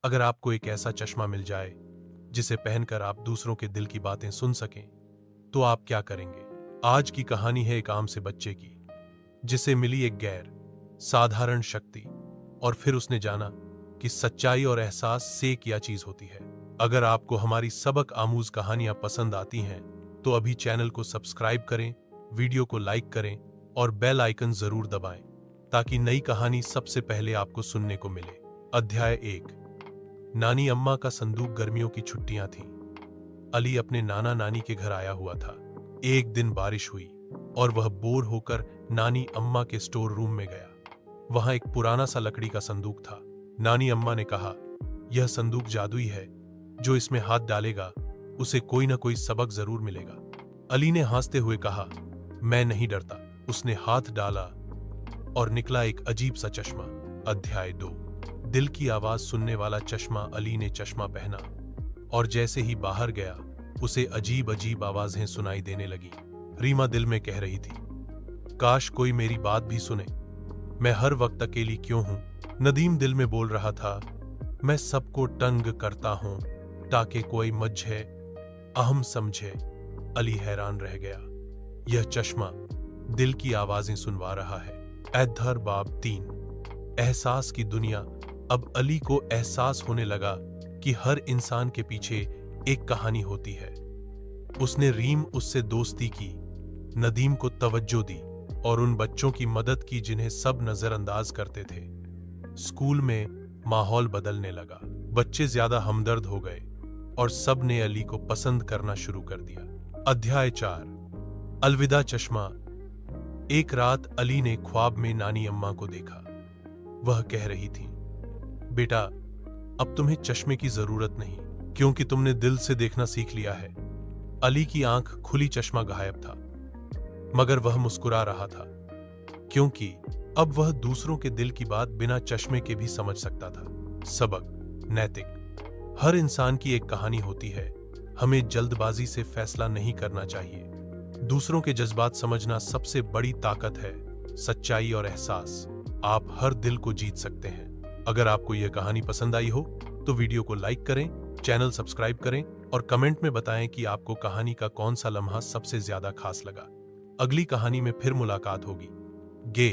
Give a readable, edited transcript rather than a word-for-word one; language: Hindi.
अगर आपको एक ऐसा चश्मा मिल जाए जिसे पहनकर आप दूसरों के दिल की बातें सुन सकें, तो आप क्या करेंगे? आज की कहानी है एक आम से बच्चे की, जिसे मिली एक गैर साधारण शक्ति और फिर उसने जाना कि सच्चाई और एहसास से क्या चीज होती है। अगर आपको हमारी सबक आमूज कहानियां पसंद आती हैं, तो अभी चैनल को सब्सक्राइब करें, वीडियो को लाइक करें और बेल आइकन जरूर दबाएं, ताकि नई कहानी सबसे पहले आपको सुनने को मिले। अध्याय 1। नानी अम्मा का संदूक। गर्मियों की छुट्टियां थीं। अली अपने नाना नानी के घर आया हुआ था। एक दिन बारिश हुई और वह बोर होकर नानी अम्मा के स्टोर रूम में गया। वहां एक पुराना सा लकड़ी का संदूक था। नानी अम्मा ने कहा, यह संदूक जादुई है, जो इसमें हाथ डालेगा उसे कोई ना कोई सबक जरूर मिलेगा। अली ने हंसते हुए कहा, मैं नहीं डरता। उसने हाथ डाला और निकला एक अजीब सा चश्मा। अध्याय 2। दिल की आवाज सुनने वाला चश्मा। अली ने चश्मा पहना और जैसे ही बाहर गया, उसे अजीब अजीब आवाजें सुनाई देने लगी। रीमा दिल में कह रही थी, काश कोई मेरी बात भी सुने। मैं हर वक्त अकेली क्यों हूं? नदीम दिल में बोल रहा था, मैं सबको तंग करता हूं ताकि कोई मुझे अहम समझे। अली हैरान रह गया। यह चश्मा दिल की आवाजें सुनवा रहा है। अध्याय बाब 3। एहसास की दुनिया। अब अली को एहसास होने लगा कि हर इंसान के पीछे एक कहानी होती है। उसने रीम उससे दोस्ती की, नदीम को तवज्जो दी और उन बच्चों की मदद की जिन्हें सब नजरअंदाज करते थे। स्कूल में माहौल बदलने लगा। बच्चे ज्यादा हमदर्द हो गए और सब ने अली को पसंद करना शुरू कर दिया। अध्याय 4। अलविदा चश्मा। एक रात अली ने ख्वाब में नानी अम्मा को देखा। वह कह रही थी, बेटा, अब तुम्हें चश्मे की जरूरत नहीं, क्योंकि तुमने दिल से देखना सीख लिया है। अली की आंख खुली, चश्मा गायब था, मगर वह मुस्कुरा रहा था, क्योंकि अब वह दूसरों के दिल की बात बिना चश्मे के भी समझ सकता था। सबक। नैतिक। हर इंसान की एक कहानी होती है। हमें जल्दबाजी से फैसला नहीं करना चाहिए। दूसरों के जज्बात समझना सबसे बड़ी ताकत है। सच्चाई और एहसास। आप हर दिल को जीत सकते हैं। अगर आपको यह कहानी पसंद आई हो तो वीडियो को लाइक करें, चैनल सब्सक्राइब करें और कमेंट में बताएं कि आपको कहानी का कौन सा लम्हा सबसे ज्यादा खास लगा। अगली कहानी में फिर मुलाकात होगी। गे।